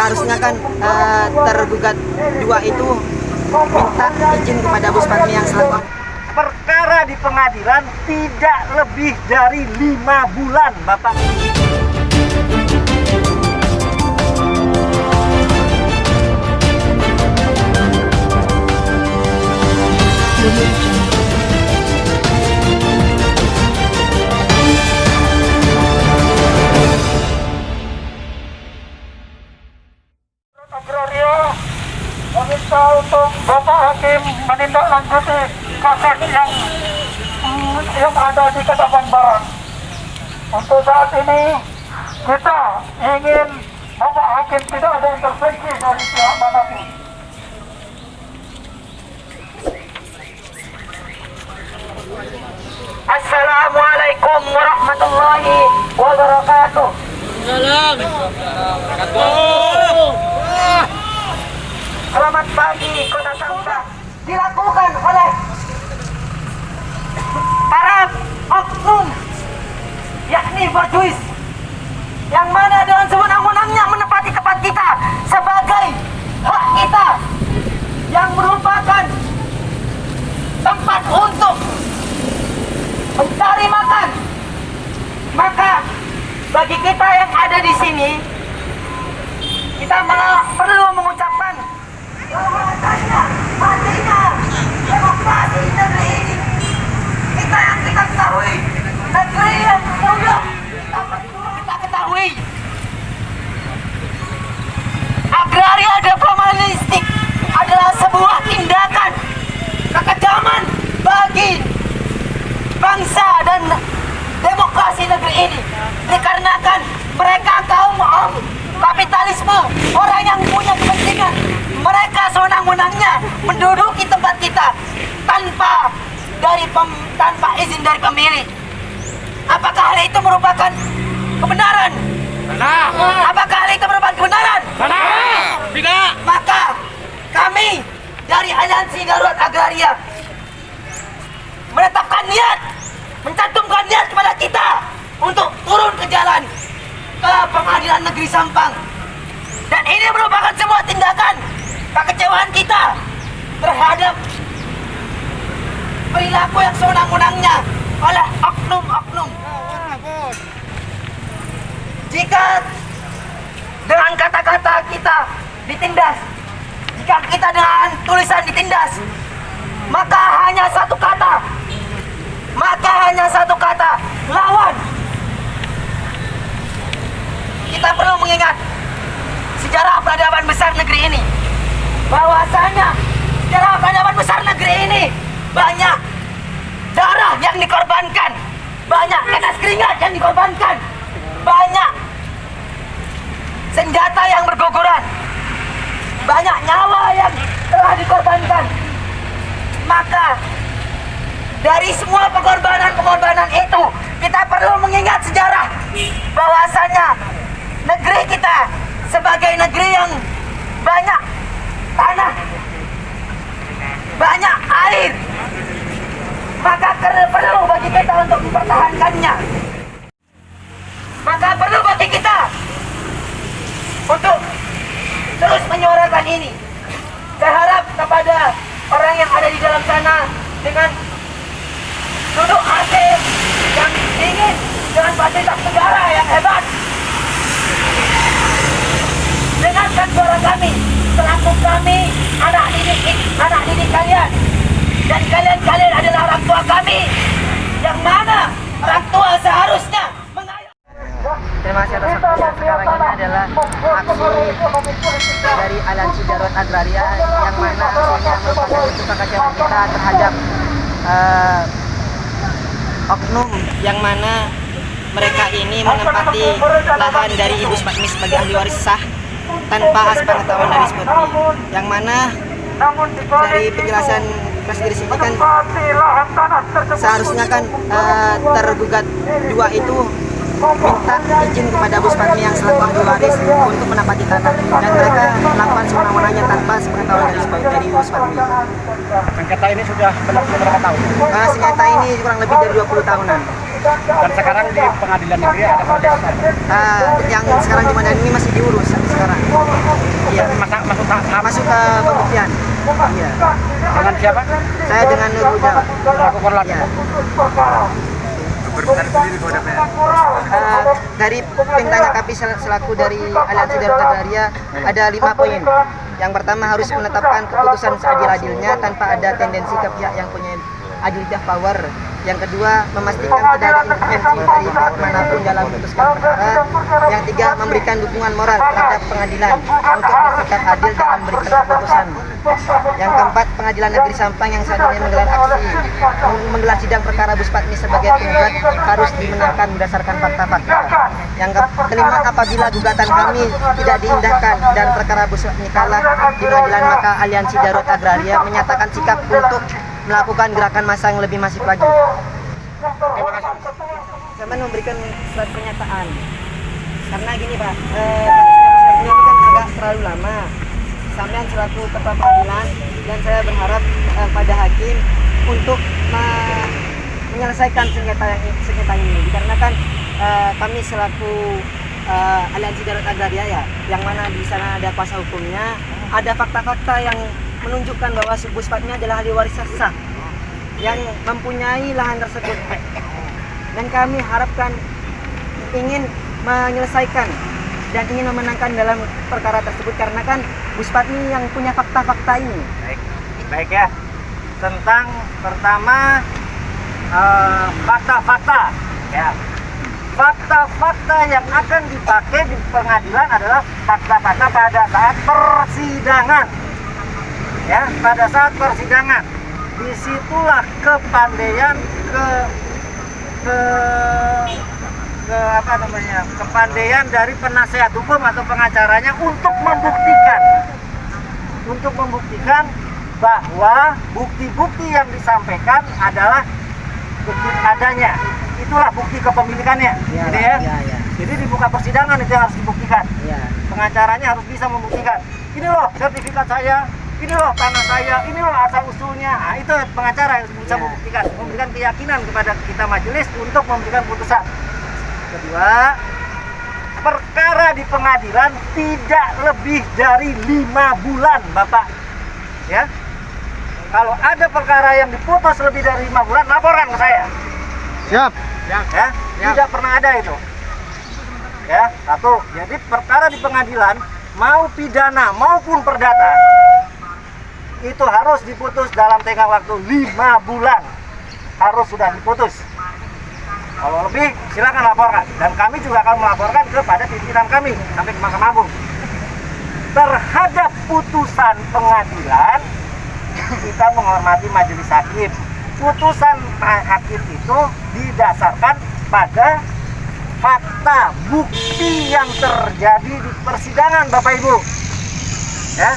Harusnya kan tergugat dua itu minta izin kepada Bu Sparmi yang selaku. Perkara di pengadilan tidak lebih dari 5 bulan, Bapak. Agraria meminta untuk Bapak Hakim menindaklanjuti kasus yang ada di Ketapang Barat. Untuk saat ini kita ingin Bapak Hakim tidak ada intervensi dari pihak manapun. Assalamualaikum warahmatullahi wabarakatuh. Selamat pagi, Kota Sangka. Dilakukan oleh para oknum, yakni berjuis, yang mana dengan sewenang-wenangnya menempati tempat kita sebagai hak kita yang merupakan tempat untuk mencari makan. Maka bagi kita yang ada di sini, kita perlu mengucapkan bahwasanya matinya demokrasi negeri ini. Kita ketahui, negeri yang sudah kita ketahui, agraria diplomatistik adalah sebuah tindakan kekejaman bagi bangsa dan demokrasi negeri ini, dikarenakan mereka kaum kapitalisme, orang yang punya kepentingan. Mereka sewenang-wenangnya menduduki tempat kita tanpa izin dari pemilik. Apakah hal itu merupakan kebenaran? Benar. Apakah hal itu merupakan kebenaran? Benar. Tidak. Maka kami dari Aliansi Darurat Agraria menetapkan niat, mencantumkan niat kepada kita untuk turun ke jalan ke Pengadilan Negeri Sampang. Dan ini merupakan sebuah tindakan kekecewaan kita terhadap perilaku yang sewenang-wenangnya oleh oknum-oknum. Jika dengan kata-kata kita ditindas, jika kita dengan tulisan ditindas, maka hanya satu kata, lawan. Kita perlu mengingat sejarah peradaban besar negeri ini, bahwasanya sejarah peradaban besar negeri ini banyak darah yang dikorbankan, banyak tetes keringat yang dikorbankan, banyak senjata yang berguguran, banyak nyawa yang telah dikorbankan. Maka dari semua pengorbanan itu, kita perlu mengingat sejarah bahwasanya negeri kita sebagai negeri yang banyak tanah, banyak air, maka perlu bagi kita untuk mempertahankannya. Maka perlu bagi kita untuk terus menyuarakan ini. Saya harap kepada orang yang ada di dalam sana dengan duduk AC yang dingin, dengan fasilitas negara yang hebat, dengarkan suara kami, selaku kami anak didik kalian, dan kalian adalah orang tua kami, yang mana orang tua seharusnya mengayomi. Terima kasih atas waktunya. Sekarang ini adalah aksi dari Aliansi Darurat Agraria, yang mana aksinya merupakan bentuk kekecewaan kita terhadap oknum yang mana mereka ini menempati lahan dari Ibu Sparmi sebagai ahli waris sah tanpa sepengetahuan dari Sparmi, yang mana dari penjelasan kasih di sini kan seharusnya kan tergugat dua itu minta izin kepada Bu Sparmi yang selaku ahli waris untuk menempati tanah, dan mereka melakukan sewenang-wenangnya tanpa sepengetahuan dari Bu Sparmi. Sengketa ini sudah berlangsung berapa tahun? Sengketa ini kurang lebih dari 20 tahunan. Dan sekarang di pengadilan negeri ada proses apa? Yang sekarang di Medan ini masih diurus sampai sekarang. siapa? Saya dengan Nur Huda. Selaku korlantas. Ya. Berbicara sendiri kepada Dari pintanya KAPI selaku dari Aliansi Darurat Agraria ada 5 poin. Yang pertama harus menetapkan keputusan seadil-adilnya tanpa ada tendensi ke pihak yang punya agility power. Yang kedua, memastikan tidak ada intervensi dari pihak manapun dalam memutuskan perkara. Yang tiga, memberikan dukungan moral terhadap pengadilan untuk bersikap adil dalam memberikan keputusan. Yang keempat, Pengadilan Negeri Sampang yang saat ini menggelar sidang perkara Bu Spadmi sebagai penggugat harus dimenangkan berdasarkan fakta-fakta. Yang kelima, apabila gugatan kami tidak diindahkan dan perkara Bu Spadmi kalah di pengadilan, maka Aliansi Darurat Agraria menyatakan sikap untuk melakukan gerakan massa yang lebih masif lagi. Saya memberikan surat pernyataan karena gini Pak, ini kan agak terlalu lama. Sampean selaku ketua pengadilan dan saya berharap pada hakim untuk menyelesaikan sengketa ini dikarenakan kami selaku Aliansi Darurat Agraria ya, yang mana di sana ada kuasa hukumnya, ada fakta-fakta yang menunjukkan bahwa Bu Spadmi adalah ahli waris sah yang mempunyai lahan tersebut, dan kami harapkan ingin menyelesaikan dan ingin memenangkan dalam perkara tersebut karena kan Bu Spadmi yang punya fakta-fakta ini. Baik ya. Tentang pertama fakta-fakta ya. Fakta-fakta yang akan dipakai di pengadilan adalah fakta-fakta pada saat persidangan. Ya, pada saat persidangan disitulah kepandaian kepandaian dari penasehat hukum atau pengacaranya untuk membuktikan bahwa bukti-bukti yang disampaikan adalah bukti adanya, itulah bukti kepemilikannya. Ya, gitu ya. Ya. Jadi di muka persidangan itu yang harus dibuktikan. Ya. Pengacaranya harus bisa membuktikan, ini loh sertifikat saya, ini loh tanah saya, ini loh asal usulnya. Nah, itu pengacara yang bisa memberikan keyakinan kepada kita majelis untuk memberikan putusan. Kedua, perkara di pengadilan tidak lebih dari 5 bulan, Bapak. Ya. Kalau ada perkara yang diputus lebih dari 5 bulan, laporan ke saya. Siap. Ya. Tidak pernah ada itu. Ya, satu. Jadi perkara di pengadilan mau pidana maupun perdata itu harus diputus dalam tenggang waktu 5 bulan. Harus sudah diputus. Kalau lebih silakan laporkan, dan kami juga akan melaporkan kepada pimpinan kami sampai ke Mahkamah Agung. Terhadap putusan pengadilan kita menghormati majelis hakim. Putusan hakim itu didasarkan pada fakta bukti yang terjadi di persidangan, Bapak Ibu. Ya.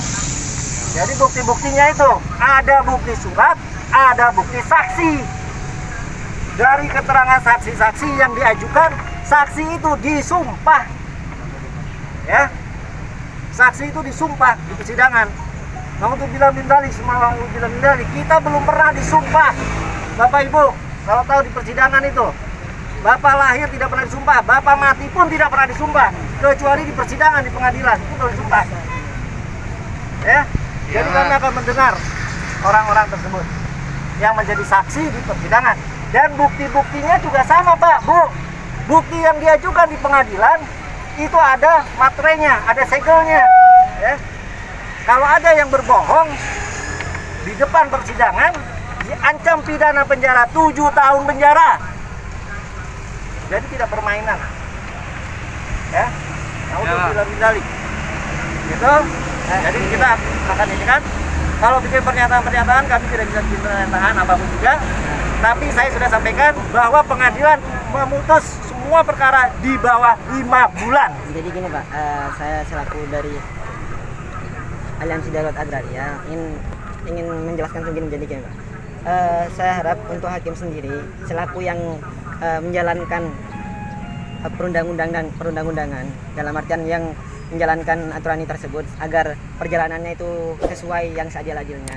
Jadi bukti-buktinya itu ada bukti surat, ada bukti saksi. Dari keterangan saksi-saksi yang diajukan, saksi itu disumpah. Ya. Saksi itu disumpah di persidangan. Naudzubillah min dzalik, subhanallah min dzalik. Kita belum pernah disumpah. Bapak Ibu, kalau tahu di persidangan itu, Bapak lahir tidak pernah disumpah, Bapak mati pun tidak pernah disumpah, kecuali di persidangan di pengadilan itu kalau disumpah. Ya. Jadi kami akan mendengar orang-orang tersebut yang menjadi saksi di persidangan, dan bukti-buktinya juga sama, Pak, Bu. Bukti yang diajukan di pengadilan itu ada materainya, ada segelnya. Ya. Kalau ada yang berbohong di depan persidangan, diancam pidana penjara 7 tahun penjara. Jadi tidak permainan. Ya. Naudzubillah min dzalik. Gitu. Jadi kita akan ini kan, kalau bikin pernyataan-pernyataan kami tidak bisa bikin pernyataan apapun juga. Tapi saya sudah sampaikan bahwa pengadilan memutus semua perkara di bawah 5 bulan. Jadi gini Pak, saya selaku dari Aliansi Darurat Agraria ingin menjelaskan begini. Jadi gini Pak, saya harap untuk hakim sendiri selaku yang menjalankan perundang-undangan dalam artian yang menjalankan aturan ini tersebut agar perjalanannya itu sesuai yang seadil-adilnya.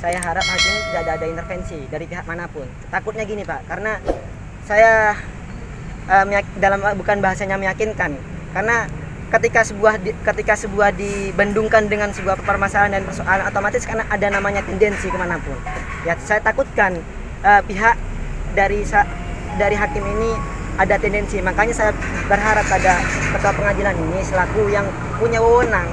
Saya harap hakim tidak ada intervensi dari pihak manapun. Takutnya gini Pak, karena saya bukan bahasanya meyakinkan, karena ketika sebuah dibandingkan dengan sebuah permasalahan dan persoalan, otomatis karena ada namanya tendensi kemanapun. Ya, saya takutkan pihak dari hakim ini ada tendensi. Makanya saya berharap pada ketua pengadilan ini selaku yang punya wewenang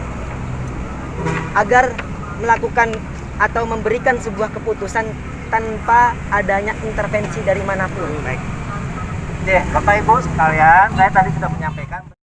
agar melakukan atau memberikan sebuah keputusan tanpa adanya intervensi dari manapun. Baik. Oke, Bapak Ibu sekalian, saya tadi sudah menyampaikan